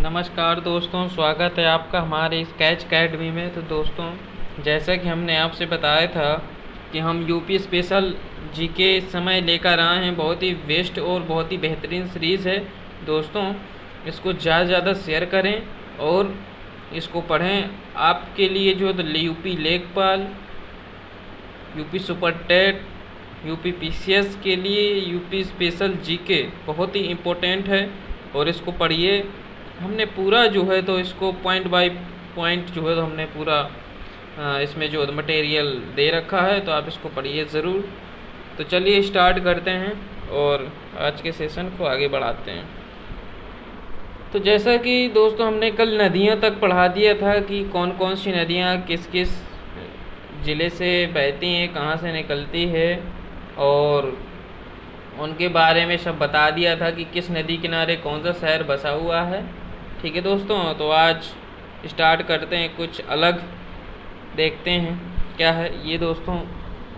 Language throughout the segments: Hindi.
नमस्कार दोस्तों, स्वागत है आपका हमारे स्केच अकेडमी में। तो दोस्तों, जैसा कि हमने आपसे बताया था कि हम यूपी स्पेशल जीके इस समय लेकर आए हैं। बहुत ही बेस्ट और बहुत ही बेहतरीन सीरीज़ है दोस्तों। इसको ज़्यादा से ज़्यादा शेयर करें और इसको पढ़ें। आपके लिए जो है UP Lekhpal, UP super TET, UP PCS के लिए यूपी स्पेशल जीके बहुत ही इम्पोर्टेंट है और इसको पढ़िए। हमने पूरा जो है तो इसको पॉइंट बाय पॉइंट जो है तो हमने पूरा इसमें जो मटेरियल दे रखा है, तो आप इसको पढ़िए ज़रूर। तो चलिए स्टार्ट करते हैं और आज के सेशन को आगे बढ़ाते हैं। तो जैसा कि दोस्तों हमने कल नदियों तक पढ़ा दिया था कि कौन कौन सी नदियाँ किस किस ज़िले से बहती हैं, कहाँ से निकलती है, और उनके बारे में सब बता दिया था कि किस नदी किनारे कौन सा शहर बसा हुआ है। ठीक है दोस्तों, तो आज स्टार्ट करते हैं। कुछ अलग देखते हैं क्या है ये दोस्तों।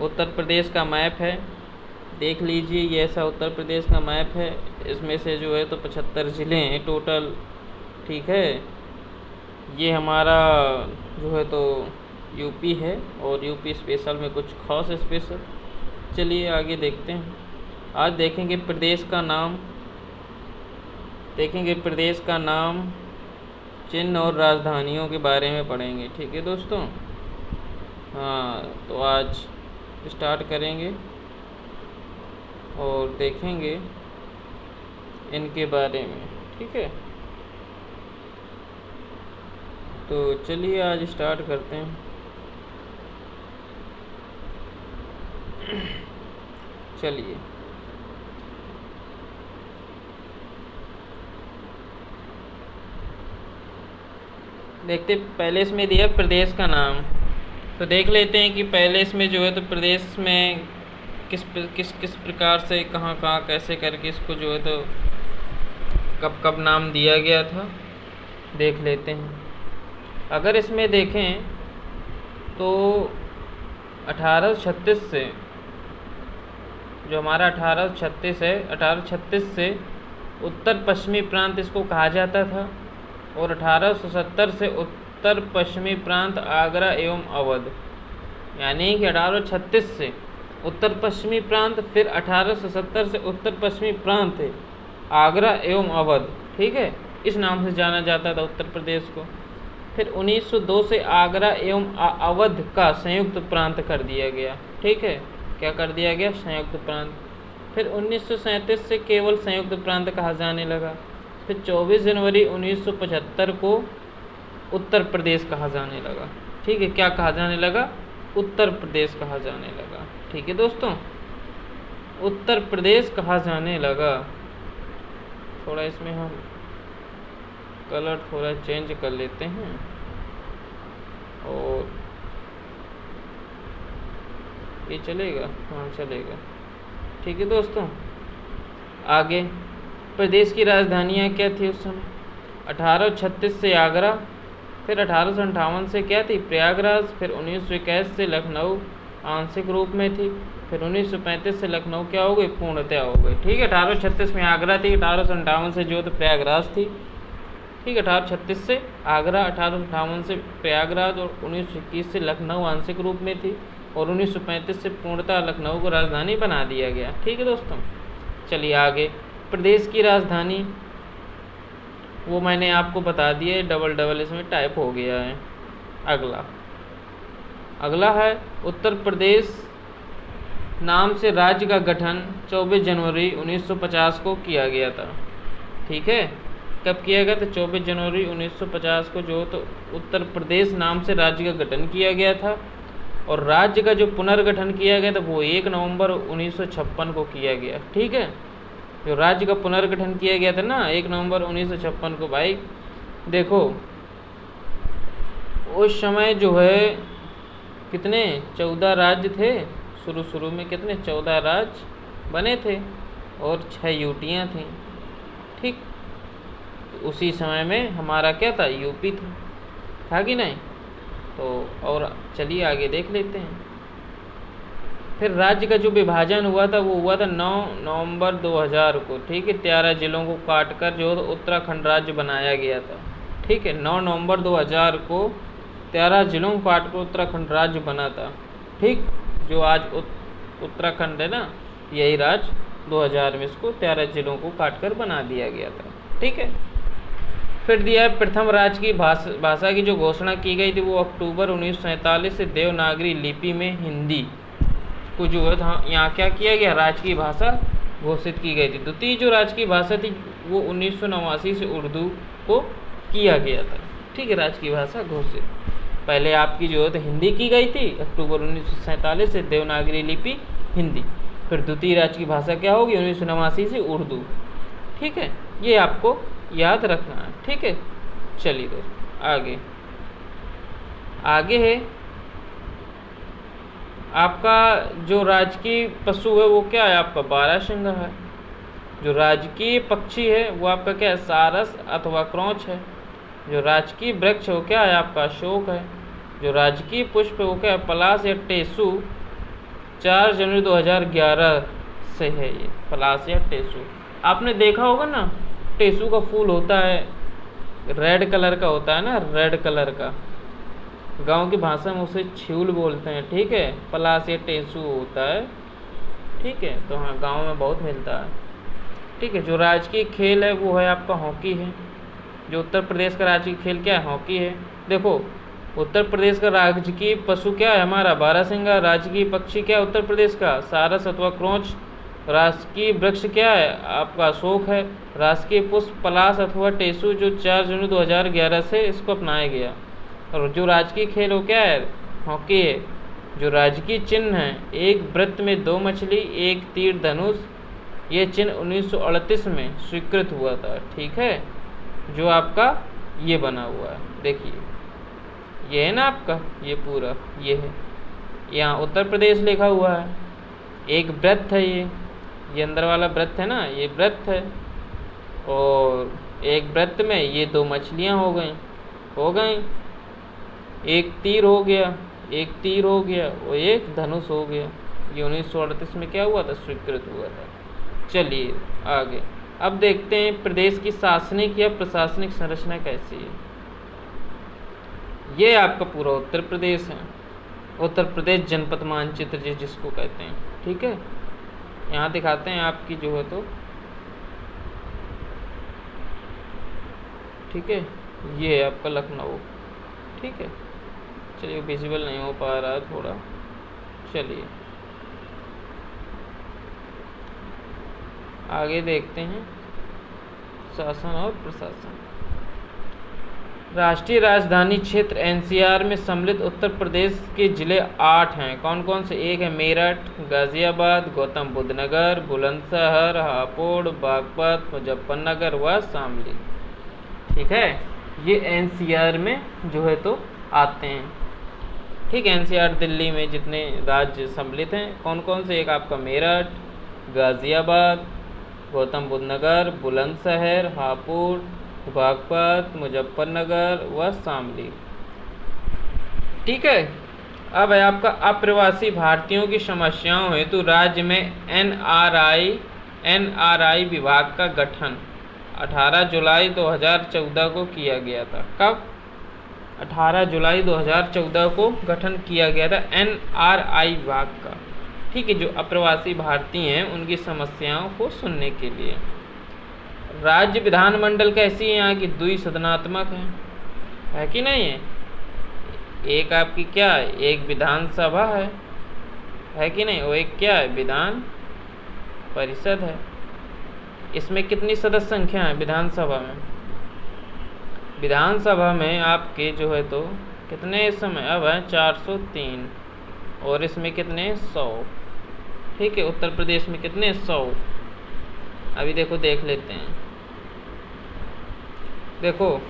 उत्तर प्रदेश का मैप है, देख लीजिए। ये ऐसा उत्तर प्रदेश का मैप है। इसमें से जो है तो 75 ज़िले हैं टोटल। ठीक है, ये हमारा जो है तो यूपी है और यूपी स्पेशल में कुछ खास स्पेशल। चलिए आगे देखते हैं। आज देखेंगे प्रदेश का नाम, चिन्ह और राजधानियों के बारे में पढ़ेंगे। ठीक है दोस्तों। हाँ, तो आज स्टार्ट करेंगे और देखेंगे इनके बारे में। ठीक है, तो चलिए आज स्टार्ट करते हैं। चलिए देखते, पहले इसमें दिया प्रदेश का नाम, तो देख लेते हैं कि पहले इसमें जो है तो प्रदेश में किस किस प्रकार से कहाँ कहाँ कैसे करके इसको जो है तो कब कब नाम दिया गया था, देख लेते हैं। अगर इसमें देखें तो 1836 से, जो हमारा 1836 है, 1836 से उत्तर पश्चिमी प्रांत इसको कहा जाता था, और 1870 से उत्तर पश्चिमी प्रांत आगरा एवं अवध। यानी कि 1836 से उत्तर पश्चिमी प्रांत, फिर 1870 से उत्तर पश्चिमी प्रांत है आगरा एवं अवध। ठीक है, इस नाम से जाना जाता था उत्तर प्रदेश को। फिर 1902 से आगरा एवं अवध का संयुक्त प्रांत कर दिया गया। ठीक है, क्या कर दिया गया? संयुक्त प्रांत। फिर 1937 से केवल संयुक्त प्रांत कहा जाने लगा। फिर 24 जनवरी 1975 को उत्तर प्रदेश कहा जाने लगा। ठीक है, क्या कहा जाने लगा? उत्तर प्रदेश कहा जाने लगा। ठीक है दोस्तों, उत्तर प्रदेश कहा जाने लगा। थोड़ा इसमें हम कलर थोड़ा चेंज कर लेते हैं और ये चलेगा? हाँ चलेगा। ठीक है दोस्तों, आगे प्रदेश की राजधानियाँ क्या थी उस समय? 1836 से आगरा, फिर 1858 से क्या थी? प्रयागराज, फिर 1921 से लखनऊ आंशिक रूप में थी, फिर 1935 से लखनऊ क्या हो गई? पूर्णतया हो गई। ठीक है, 1836 में आगरा थी, 1858 से जो तो प्रयागराज थी। ठीक है, 1836 से आगरा, 1858 से प्रयागराज, और 1921 से लखनऊ आंशिक रूप में थी, और 1935 से पूर्णतः लखनऊ को राजधानी बना दिया गया। ठीक है दोस्तों, चलिए आगे। प्रदेश की राजधानी वो मैंने आपको बता दिया, डबल इसमें टाइप हो गया है। अगला है उत्तर प्रदेश नाम से राज्य का गठन 24 जनवरी 1950 को किया गया था। ठीक है, कब किया गया था? 24 जनवरी 1950 को जो तो उत्तर प्रदेश नाम से राज्य का गठन किया गया था, और राज्य का जो पुनर्गठन किया गया था वो 1 नवंबर 1956 को किया गया। ठीक है, जो राज्य का पुनर्गठन किया गया था ना 1 नवंबर 1956 को। भाई देखो, उस समय जो है कितने 14 राज्य थे। शुरू में कितने 14 राज्य बने थे और 6 यूटियाँ थीं। ठीक, उसी समय में हमारा क्या था? यूपी था कि नहीं? तो और चलिए आगे देख लेते हैं। फिर राज्य का जो विभाजन हुआ था वो हुआ था 9 नवंबर 2000 को, ठीक है। 13 जिलों को काटकर जो उत्तराखंड राज्य बनाया गया था, ठीक है। 9 नवंबर 2000 को 13 जिलों को काटकर उत्तराखंड राज्य बना था, ठीक। जो आज उत्तराखंड है ना, यही राज्य 2000 में इसको 13 जिलों को काटकर बना दिया गया था, ठीक है। फिर दिया है प्रथम राज्य की भाषा की जो घोषणा की गई थी वो अक्टूबर 1947 से देवनागरी लिपि में हिंदी को जो है यहाँ क्या किया गया, राज्य की भाषा घोषित की गई थी। द्वितीय जो राज्य की भाषा थी वो 1989 से उर्दू को किया गया था, ठीक है, राज्य की भाषा घोषित। पहले आपकी जो है हिंदी की गई थी अक्टूबर 1947 से, देवनागरी लिपि हिंदी। फिर द्वितीय राज्य की भाषा क्या होगी 1989 से उर्दू, ठीक है। ये आपको याद रखना है, ठीक है। चलिए दोस्तों आगे है आपका जो राजकीय पशु है वो क्या है आपका बारहसिंगा है। जो राजकीय पक्षी है वो आपका क्या है सारस अथवा क्रोंच है। जो राजकीय वृक्ष है वो क्या है आपका अशोक है। जो राजकीय पुष्प है वो क्या है पलाश या टेसू। 4 जनवरी 2011 से है ये पलाश या टेसू। आपने देखा होगा ना, टेसू का फूल होता है रेड कलर का होता है ना, रेड कलर का। गांव की भाषा में उसे छीउल बोलते हैं, ठीक है। पलाश या टेसू होता है, ठीक है। तो हाँ गांव में बहुत मिलता है, ठीक है। जो राजकीय खेल है वो है आपका हॉकी है। जो उत्तर प्रदेश का राजकीय खेल क्या है हॉकी है। देखो उत्तर प्रदेश का राजकीय पशु क्या है हमारा बारहसिंगा। राजकीय पक्षी क्या है उत्तर प्रदेश का सारस अथवा क्रोंच। राजकीय वृक्ष क्या है आपका अशोक है। राजकीय पुष्प पलाश अथवा टेसू जो 4 जनवरी 2011 से इसको अपनाया गया। और जो राजकीय खेल वो क्या है हॉकी है। जो राजकीय चिन्ह है एक वृत्त में 2 मछली एक तीर धनुष। ये चिन्ह 1938 में स्वीकृत हुआ था, ठीक है। जो आपका ये बना हुआ है देखिए, ये है ना आपका ये पूरा ये है, यहाँ उत्तर प्रदेश लिखा हुआ है। एक वृत्त है ये अंदर वाला वृत्त है ना, ये वृत्त है। और एक वृत्त में ये 2 मछलियाँ हो गई। एक तीर हो गया और एक धनुष हो गया। ये 1938 में क्या हुआ था स्वीकृत हुआ था। चलिए आगे अब देखते हैं प्रदेश की शासनिक या प्रशासनिक संरचना कैसी है। ये आपका पूरा उत्तर प्रदेश है। उत्तर प्रदेश जनपद मानचित्र जिसको कहते हैं, ठीक है। यहाँ दिखाते हैं आपकी जो है तो, ठीक है। ये है आपका लखनऊ, ठीक है। चलिए विजिबल नहीं हो पा रहा है थोड़ा, चलिए आगे देखते हैं शासन और प्रशासन। राष्ट्रीय राजधानी क्षेत्र एनसीआर में सम्मिलित उत्तर प्रदेश के जिले 8 हैं। कौन कौन से? एक है मेरठ, गाजियाबाद, गौतम बुद्ध नगर, बुलंदशहर, हापुड़, बागपत, मुजफ्फरनगर व शामली, ठीक है। ये एनसीआर में जो है तो आते हैं, ठीक है। एनसीआर दिल्ली में जितने राज्य सम्मिलित हैं कौन कौन से? एक आपका मेरठ, गाजियाबाद, गौतम बुद्ध नगर, बुलंदशहर, हापुड़, बागपत, मुजफ्फरनगर व शामली, ठीक है। अब है आपका अप्रवासी भारतीयों की समस्याओं हेतु राज्य में एनआरआई विभाग का गठन 18 जुलाई 2014 को किया गया था। कब? 18 जुलाई 2014 को गठन किया गया था एनआरआई विभाग का, ठीक है। जो अप्रवासी भारतीय हैं उनकी समस्याओं को सुनने के लिए। राज्य विधानमंडल कैसी है यहाँ की? द्विसदनात्मक है कि नहीं है? एक आपकी क्या है? एक विधानसभा है कि नहीं? और एक क्या है? विधान परिषद है। इसमें कितनी सदस्य संख्या है विधानसभा में? विधानसभा में आपके जो है तो कितने इस समय अब है 403 और इसमें कितने 100, ठीक है। उत्तर प्रदेश में कितने 100। अभी देखो देख लेते हैं। देखो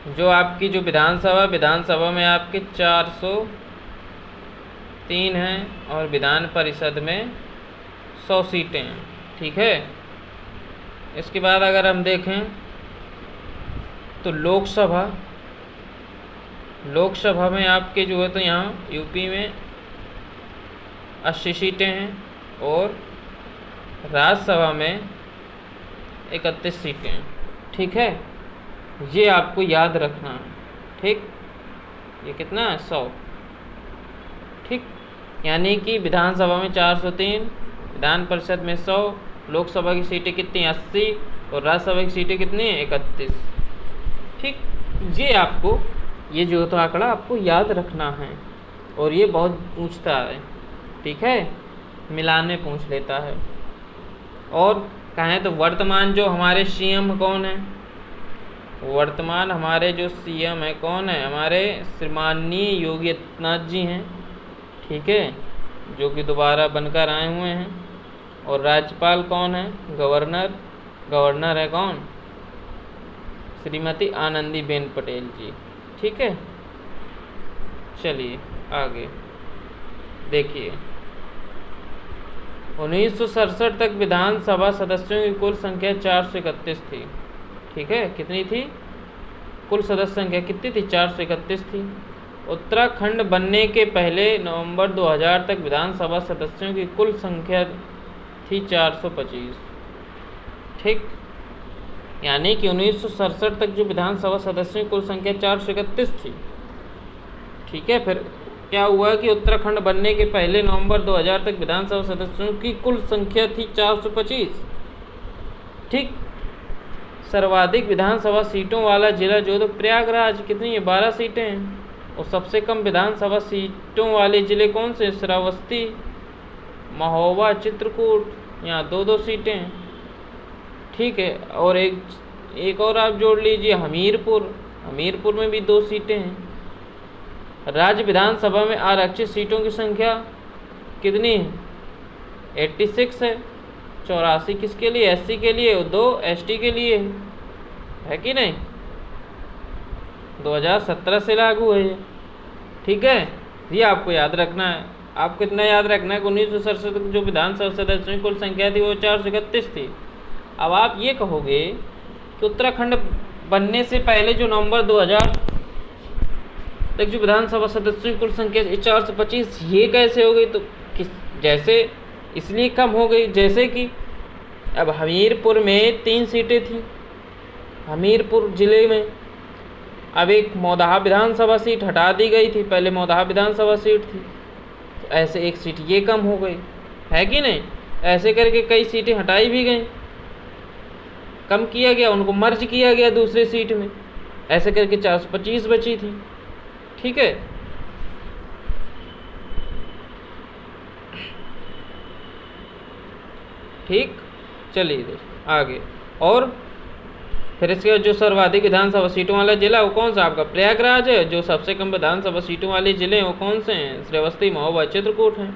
जो आपकी जो विधानसभा में आपके 403 हैं और विधान परिषद में 100 सीटें हैं, ठीक है। इसके बाद अगर हम देखें तो लोकसभा में आपके जो है तो यहाँ यूपी में 80 सीटें हैं और राज्यसभा में 31 सीटें हैं। ठीक है, ये आपको याद रखना है। ठीक, ये कितना है? 100। ठीक, यानी कि विधानसभा में 403, विधान परिषद में 100, लोकसभा की सीटें कितनी? 80 और राज्यसभा की सीटें कितनी हैं? 31। ठीक, ये आपको, ये जो तो आंकड़ा आपको याद रखना है और ये बहुत पूछता है। ठीक है, मिलान में पूछ लेता है। और कहें तो वर्तमान जो हमारे सीएम कौन है? वर्तमान हमारे जो सीएम है कौन है? हमारे श्रीमाननीय योगी आदित्यनाथ जी हैं। ठीक है, जो कि दोबारा बनकर आए हुए हैं। और राज्यपाल कौन है? गवर्नर है कौन? श्रीमती आनंदीबेन पटेल जी। ठीक है, चलिए आगे देखिए। 1967 तक विधानसभा सदस्यों की कुल संख्या 431 थी। ठीक है, कितनी थी? कुल सदस्य संख्या कितनी थी? 431 थी। उत्तराखंड बनने के पहले नवंबर 2000 तक विधानसभा सदस्यों की कुल संख्या थी 425। ठीक, यानी कि 1967 तक जो विधानसभा सदस्यों की कुल संख्या 431 थी। ठीक है, फिर क्या हुआ कि उत्तराखंड बनने के पहले नवंबर 2000 तक विधानसभा सदस्यों की कुल संख्या थी 425। ठीक, सर्वाधिक विधानसभा सीटों वाला जिला जोधपुर प्रयागराज, कितनी है? 12 सीटें हैं। और सबसे कम विधानसभा सीटों वाले जिले कौन से? श्रावस्ती, महोबा, चित्रकूट, यहाँ 2-2 सीटें हैं। ठीक है, और एक और आप जोड़ लीजिए, हमीरपुर में भी 2 सीटें हैं। राज्य विधानसभा में आरक्षित सीटों की संख्या कितनी है? 86 है। 84 किसके लिए? एससी के लिए और 2 एसटी के लिए है कि नहीं? 2017 से लागू है ये। ठीक है, ये आपको याद रखना है। आपको इतना याद रखना है कि 1967 तक जो विधानसभा सदस्यों की कुल संख्या थी वो 431 थी। अब आप ये कहोगे कि उत्तराखंड बनने से पहले जो नवंबर 2000 तक जो विधानसभा सदस्यों की कुल संख्या 425, ये कैसे हो गई? तो जैसे इसलिए कम हो गई, जैसे कि अब हमीरपुर में 3 सीटें थी, हमीरपुर ज़िले में। अब एक मौदाहा विधानसभा सीट हटा दी गई थी, पहले मौदाहा विधानसभा सीट थी, तो ऐसे 1 सीट ये कम हो गई, है कि नहीं? ऐसे करके कई सीटें हटाई भी गई, कम किया गया, उनको मर्ज किया गया दूसरे सीट में, ऐसे करके 425 बची थी। ठीक है, ठीक, चलिए दोस्तों आगे। और फिर इसके बाद जो सर्वाधिक विधानसभा सीटों वाला जिला वो कौन सा? आपका प्रयागराज है। जो सबसे कम विधानसभा सीटों वाले जिले हैं वो कौन से हैं? श्रावस्ती, महोबा, चित्रकूट हैं।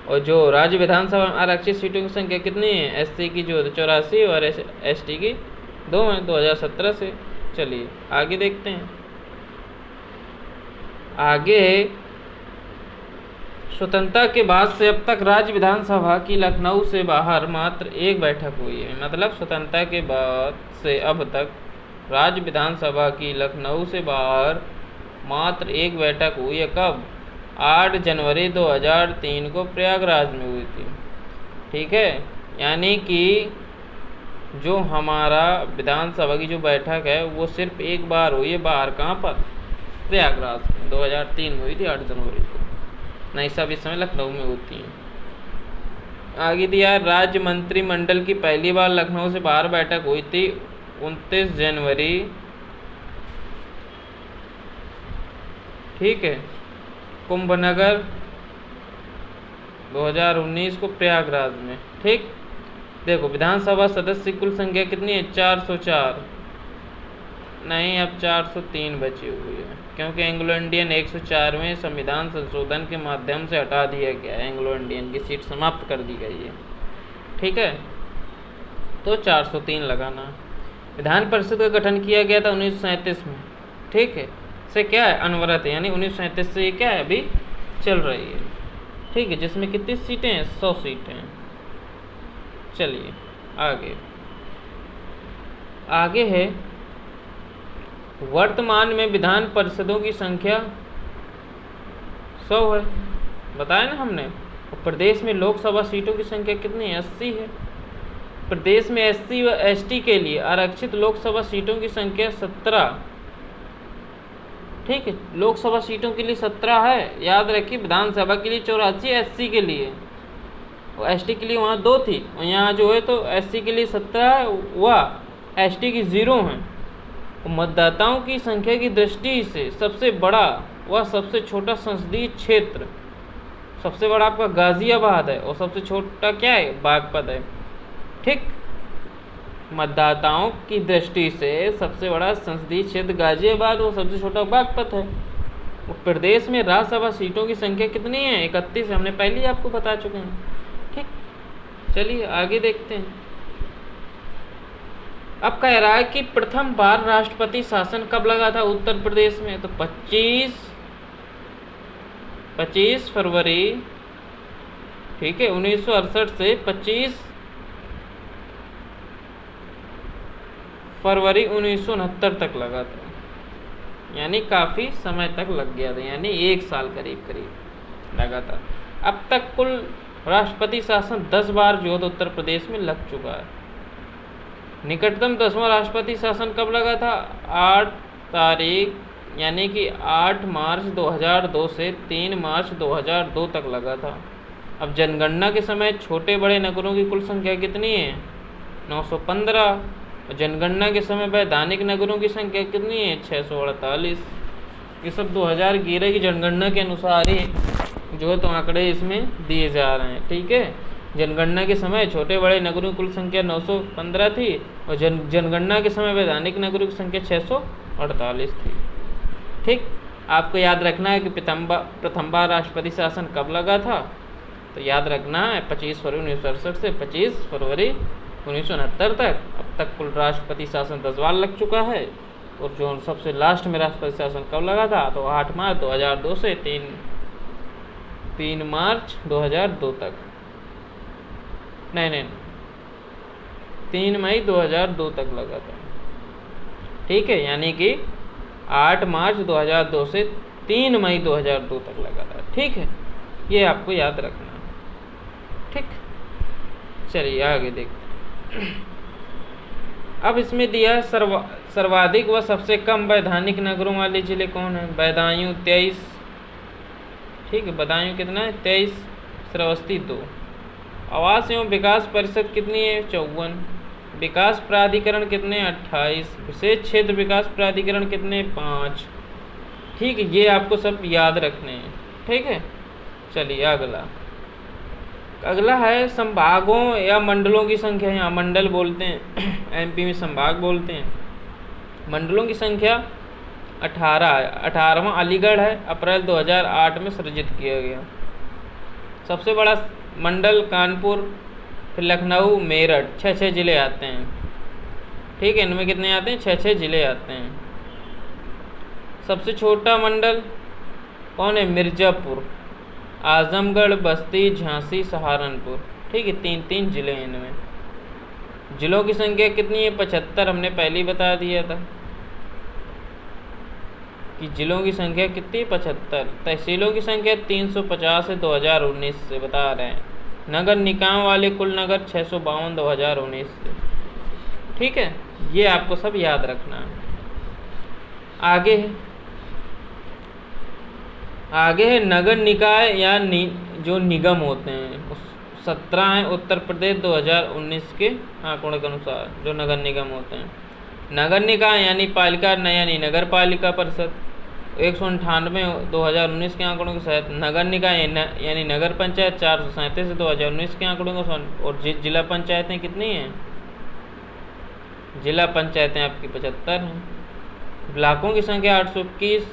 और जो राज्य विधानसभा में आरक्षित सीटों की संख्या कितनी है? एससी की जो 84 और एसटी की 2 हैं 2017 से। चलिए आगे देखते हैं। आगे स्वतंत्रता के बाद से अब तक राज्य विधानसभा की लखनऊ से बाहर मात्र 1 बैठक हुई है। मतलब स्वतंत्रता के बाद से अब तक राज्य विधानसभा की लखनऊ से बाहर मात्र 1 बैठक हुई है। कब? 8 जनवरी 2003 को प्रयागराज में हुई थी। ठीक है, यानी कि जो हमारा विधानसभा की जो बैठक है वो सिर्फ 1 बार हुई है। बाहर कहाँ पर? प्रयागराज में 2003 में हुई थी 8 जनवरी को। नहीं, सब इस समय लखनऊ में होती हैं। आगे दिया राज्य मंत्रिमंडल की पहली बार लखनऊ से बाहर बैठक हुई थी 29 जनवरी। ठीक है, कुंभनगर 2019 को प्रयागराज में। ठीक, देखो विधानसभा सदस्य की कुल संख्या कितनी है? 404 नहीं, अब 403 बची हुई है, क्योंकि एंग्लो इंडियन 104वें संविधान संशोधन के माध्यम से हटा दिया गया है। एंग्लो इंडियन की सीट समाप्त कर दी गई है। ठीक है, तो 403 लगाना। विधान परिषद का गठन किया गया था 1937 में। ठीक है, से क्या है? अनवरत है, यानी 1937 से ये क्या है? अभी चल रही है। ठीक है, जिसमें कितनी सीटें हैं? 100 सीटें हैं। चलिए आगे है वर्तमान में विधान परिषदों की संख्या 100 है, बताया ना हमने। और प्रदेश में लोकसभा सीटों की संख्या कितनी है? 80 है। प्रदेश में SC व ST के लिए आरक्षित लोकसभा सीटों की संख्या 17। ठीक है, लोकसभा सीटों के लिए 17 है, याद रखिए। विधानसभा के लिए 84, SC के लिए, और ST के लिए वहाँ 2 थी, और यहाँ जो है तो SC के लिए 17 है, वह ST की 0 है। मतदाताओं की संख्या की दृष्टि से सबसे बड़ा व सबसे छोटा संसदीय क्षेत्र, सबसे बड़ा आपका गाजियाबाद है और सबसे छोटा क्या है? बागपत है। ठीक, मतदाताओं की दृष्टि से सबसे बड़ा संसदीय क्षेत्र गाजियाबाद और सबसे छोटा बागपत है। प्रदेश में राज्यसभा सीटों की संख्या कितनी है? 31, हमने पहले ही आपको बता चुके हैं। ठीक, चलिए आगे देखते हैं। अब कह रहा है कि प्रथम बार राष्ट्रपति शासन कब लगा था उत्तर प्रदेश में? तो 25 फरवरी, ठीक है, 1968 से 25 फरवरी 1969 तक लगा था, यानी काफ़ी समय तक लग गया था, यानी 1 साल करीब लगा था। अब तक कुल राष्ट्रपति शासन 10 बार जो है उत्तर प्रदेश में लग चुका है। निकटतम 10वां राष्ट्रपति शासन कब लगा था? 8 तारीख, यानी कि 8 मार्च 2002 से 3 मार्च 2002 तक लगा था। अब जनगणना के समय छोटे बड़े नगरों की कुल संख्या कितनी है? 915। जनगणना के समय वैधानिक नगरों की संख्या कितनी है? 648। ये सब 2011 की जनगणना के अनुसार ही जो है तो आंकड़े इसमें दिए जा रहे हैं। ठीक है, जनगणना के समय छोटे बड़े नगरों की कुल संख्या 915 थी और जनगणना के समय वैधानिक नगरों की संख्या 648 थी। ठीक, आपको याद रखना है कि प्रथम बार राष्ट्रपति शासन कब लगा था? तो याद रखना है 25 फरवरी 1968 से 25 फरवरी 1969 तक। अब तक कुल राष्ट्रपति शासन 10 बार लग चुका है। और जो सबसे लास्ट में राष्ट्रपति शासन कब लगा था? तो 8 मार्च 2002 से 3 मार्च 2002 तक, नहीं 3 मई 2002 तक लगा था। ठीक है, यानी कि 8 मार्च 2002 से 3 मई 2002 तक लगा था। ठीक है, ये आपको याद रखना है। ठीक, चलिए आगे देखते हैं। अब इसमें दिया है सर्वाधिक व सबसे कम वैधानिक नगरों वाले जिले कौन है? बदायूं 23। ठीक है, बदायूं कितना है? 23। श्रावस्ती 2। आवास एवं विकास परिषद कितनी है? 54। विकास प्राधिकरण कितने? 28। विशेष क्षेत्र विकास प्राधिकरण कितने? 5। ठीक है, ये आपको सब याद रखने हैं। ठीक है, चलिए अगला है संभागों या मंडलों की संख्या। यहाँ मंडल बोलते हैं, MP में संभाग बोलते हैं। मंडलों की संख्या 18 है। 18वां अलीगढ़ है, अप्रैल 2008 में सृजित किया गया। सबसे बड़ा मंडल कानपुर, फिर लखनऊ, मेरठ, 6 जिले आते हैं। ठीक है, इनमें कितने आते हैं? 6 जिले आते हैं। सबसे छोटा मंडल कौन है? मिर्ज़ापुर, आजमगढ़, बस्ती, झांसी, सहारनपुर। ठीक है, 3 जिले हैं इनमें। जिलों की संख्या कितनी है? 75। हमने पहले ही बता दिया था कि जिलों की संख्या कितनी? 75। तहसीलों की संख्या 350 है 2019 से बता रहे हैं। नगर निकाय वाले कुल नगर 652 2019 से। ठीक है, ये आपको सब याद रखना है। आगे है नगर निकाय या जो निगम होते हैं। 17 हैं उत्तर प्रदेश 2019 के आंकड़ों के अनुसार जो नगर निगम होते हैं। नगर निकाय यानी पालिका यानी नगर पालिका परिषद 198 2019 के आंकड़ों के साथ। नगर निकाय यानी नगर पंचायत 437 2019 के आंकड़ों के साथ। और जिला पंचायतें कितनी हैं? जिला पंचायतें आपकी 75 हैं। ब्लॉकों की संख्या 821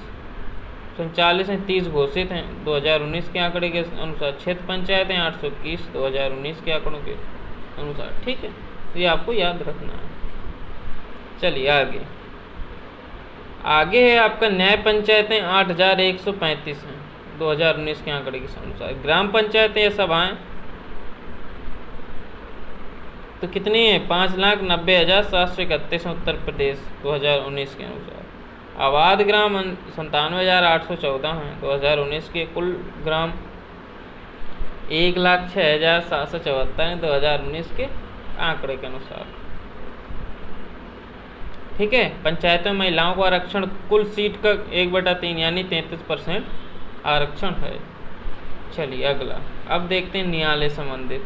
47 हैं, 30 घोषित हैं 2019 के आंकड़े के अनुसार। क्षेत्र पंचायतें 821 2019 के आंकड़ों के अनुसार। ठीक है, तो ये आपको याद रखना है। चलिए आगे है आपका न्याय पंचायतें 8135 हैं 2019 के आंकड़े के अनुसार। ग्राम पंचायतें ये सब आएँ तो कितनी है? 5,90,731 उत्तर प्रदेश 2019 के अनुसार। आबाद ग्राम 97,814 हैं 2019 के कुल ग्राम। 1,06,774 2019 के आंकड़े के अनुसार। ठीक है। पंचायतों में महिलाओं को आरक्षण कुल सीट का 1/3 यानी 33% आरक्षण है। चलिए अगला, अब देखते हैं न्यायालय संबंधित।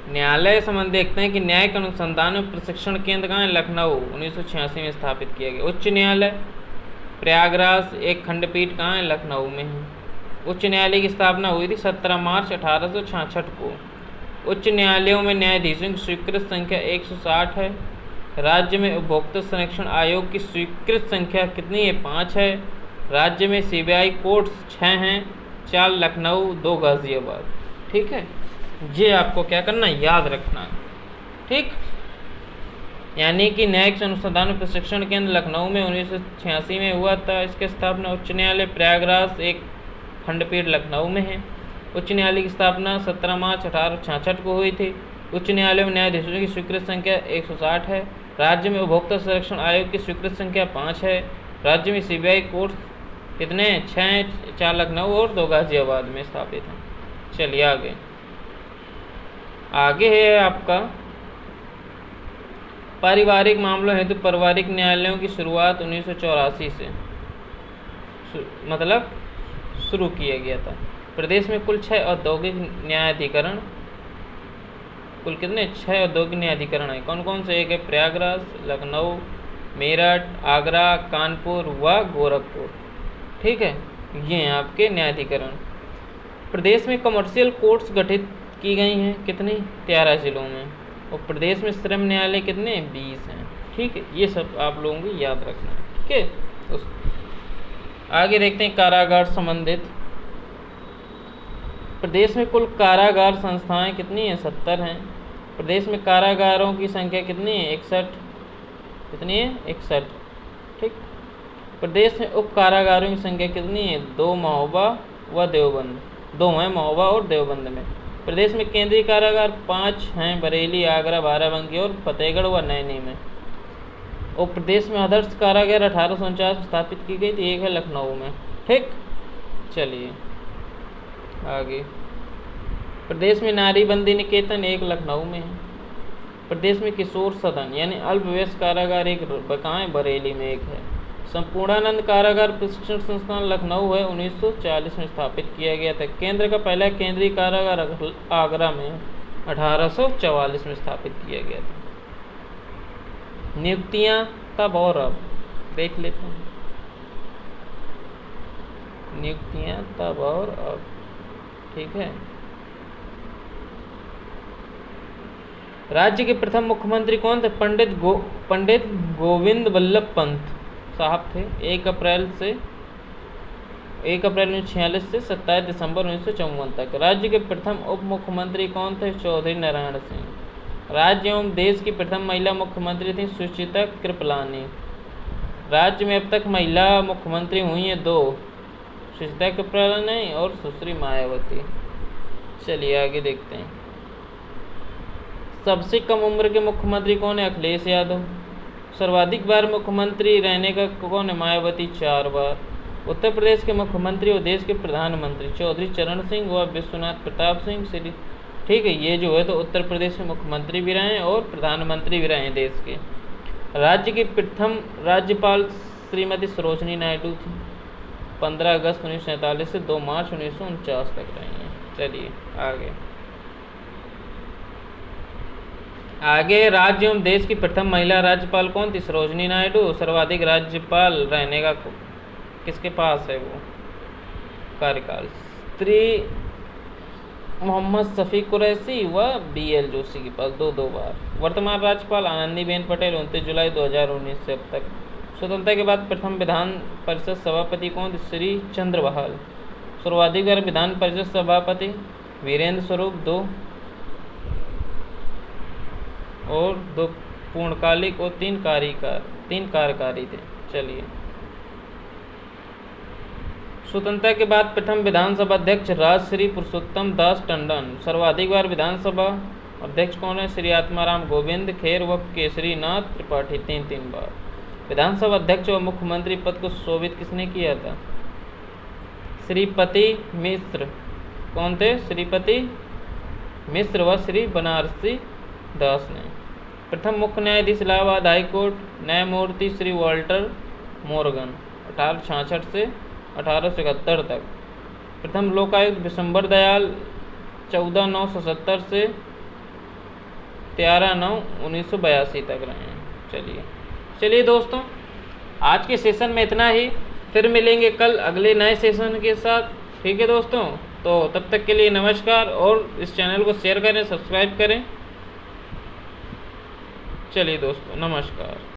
न्यायालय संबंध देखते हैं कि न्यायिक अनुसंधान और प्रशिक्षण केंद्र कहाँ है? लखनऊ 1986 में स्थापित किया गया। उच्च न्यायालय प्रयागराज एक खंडपीठ कहाँ है? लखनऊ में है। उच्च न्यायालय की स्थापना हुई थी 17 मार्च 1866 को। उच्च न्यायालयों में न्यायाधीशों की स्वीकृत संख्या 160 है। राज्य में उपभोक्ता संरक्षण आयोग की स्वीकृत संख्या कितनी है? 5 है। राज्य में सीबीआई कोर्ट्स 6 हैं, 4 लखनऊ, 2 गाजियाबाद। ठीक है, ये आपको क्या करना है? याद रखना है। ठीक, यानी कि न्यायिक अनुसंधान और प्रशिक्षण केंद्र लखनऊ में 1986 में हुआ था इसकी स्थापना। उच्च न्यायालय प्रयागराज एक खंडपीठ लखनऊ में है। उच्च न्यायालय की स्थापना 17 मार्च 1866 को हुई थी। उच्च न्यायालय में न्यायाधीशों की स्वीकृत संख्या 160 है। राज्य में उपभोक्ता संरक्षण आयोग की स्वीकृत संख्या 5 है। राज्य में सीबीआई कोर्ट कितने? 6, 4 लखनऊ और 2 गाजियाबाद में स्थापित हैं। चलिए आगे है आपका पारिवारिक मामलों हेतु पारिवारिक न्यायालयों की शुरुआत 1984 से मतलब शुरू किया गया था। प्रदेश में कुल 6 औद्योगिक न्यायाधिकरण, कुल कितने? 6 औद्योगिक न्यायाधिकरण है। कौन कौन से? एक है प्रयागराज, लखनऊ, मेरठ, आगरा, कानपुर व गोरखपुर। ठीक है, ये हैं आपके न्यायाधिकरण। प्रदेश में कमर्शियल कोर्ट्स गठित की गई हैं कितनी? 13 जिलों में। और प्रदेश में श्रम न्यायालय कितने? 20 हैं। ठीक है, ये सब आप लोगों को याद रखना है। ठीक है, आगे देखते हैं कारागार संबंधित। प्रदेश में कुल कारागार संस्थाएं कितनी हैं? 70 हैं। प्रदेश में कारागारों की संख्या कितनी है? 61। कितनी है? 61। ठीक। प्रदेश में उप कारागारों की संख्या कितनी है? 2 महोबा व देवबंद, 2 हैं महोबा और देवबंद में। प्रदेश में केंद्रीय कारागार 5 हैं, बरेली, आगरा, बाराबंकी और फतेहगढ़ व नैनी में। और प्रदेश में आदर्श कारागार 1849 में स्थापित की गई थी, एक है लखनऊ में। ठीक, चलिए आगे। प्रदेश में नारी बंदी निकेतन एक लखनऊ में है। प्रदेश में किशोर सदन यानी अल्पवयस्क कारागार एक कहाँ है? बरेली में एक है। संपूर्णानंद कारागार प्रशिक्षण संस्थान लखनऊ है, 1940 में स्थापित किया गया था। केंद्र का पहला केंद्रीय कारागार आगरा में 1844 में स्थापित किया गया था। नियुक्तियां तब और अब देख लेते हैं। नियुक्तियां तब और अब। ठीक है, राज्य के प्रथम मुख्यमंत्री कौन थे? पंडित गोविंद वल्लभ पंत साहब थे। 1 अप्रैल 1946 से 27 दिसंबर 1954 तक। राज्य के प्रथम उप मुख्यमंत्री कौन थे? चौधरी नारायण सिंह। राज्य एवं देश की प्रथम महिला मुख्यमंत्री थी सुचिता कृपलानी। राज्य में अब तक महिला मुख्यमंत्री हुई हैं 2, सुचिता कृपलानी और सुश्री मायावती। चलिए आगे देखते हैं। सबसे कम उम्र के मुख्यमंत्री कौन है? अखिलेश यादव। सर्वाधिक बार मुख्यमंत्री रहने का कौन है? मायावती 4 बार। उत्तर प्रदेश के मुख्यमंत्री और देश के प्रधानमंत्री चौधरी चरण सिंह व विश्वनाथ प्रताप सिंह श्री। ठीक है, ये जो है तो उत्तर प्रदेश के मुख्यमंत्री भी रहे हैं और प्रधानमंत्री भी रहे हैं देश के। राज्य की प्रथम राज्यपाल श्रीमती सरोजनी नायडू थी। 15 अगस्त 1947 से 2 मार्च 1949 तक रही हैं। चलिए आगे राज्य एवं देश की प्रथम महिला राज्यपाल कौन थी? सरोजनी नायडू। सर्वाधिक राज्यपाल रहने का किसके पास है वो कार्यकाल? श्री मोहम्मद शफी कुरैशी व BL जोशी के पास 2 बार। वर्तमान राज्यपाल आनंदीबेन पटेल 29 जुलाई 2019 से अब तक। स्वतंत्रता के बाद प्रथम विधान परिषद सभापति कौन थे? श्री चंद्र बहाल। सर्वाधिक बार विधान परिषद सभापति वीरेंद्र स्वरूप 2 और 2 पूर्णकालिक और 3 कार्यकारी थे। चलिए, स्वतंत्रता के बाद प्रथम विधानसभा अध्यक्ष राजश्री पुरुषोत्तम दास टंडन। सर्वाधिक बार विधानसभा अध्यक्ष कौन है? श्री आत्माराम गोविंद खेर व केसरी नाथ त्रिपाठी 3 बार। विधानसभा अध्यक्ष व मुख्यमंत्री पद को शोभित किसने किया था? श्रीपति मिश्र। कौन थे? श्रीपति मिश्र व श्री बनारसी दास ने। प्रथम मुख्य न्यायाधीश इलाहाबाद हाई कोर्ट न्यायमूर्ति श्री वाल्टर मोर्गन 1866 से 1871 तक। प्रथम लोकायुक्त विशंबर दयाल 14/9/70 से 13/9/1982 तक रहे हैं। चलिए दोस्तों, आज के सेशन में इतना ही। फिर मिलेंगे कल अगले नए सेशन के साथ। ठीक है दोस्तों, तो तब तक के लिए नमस्कार और इस चैनल को शेयर करें, सब्सक्राइब करें। चलिए दोस्तों, नमस्कार।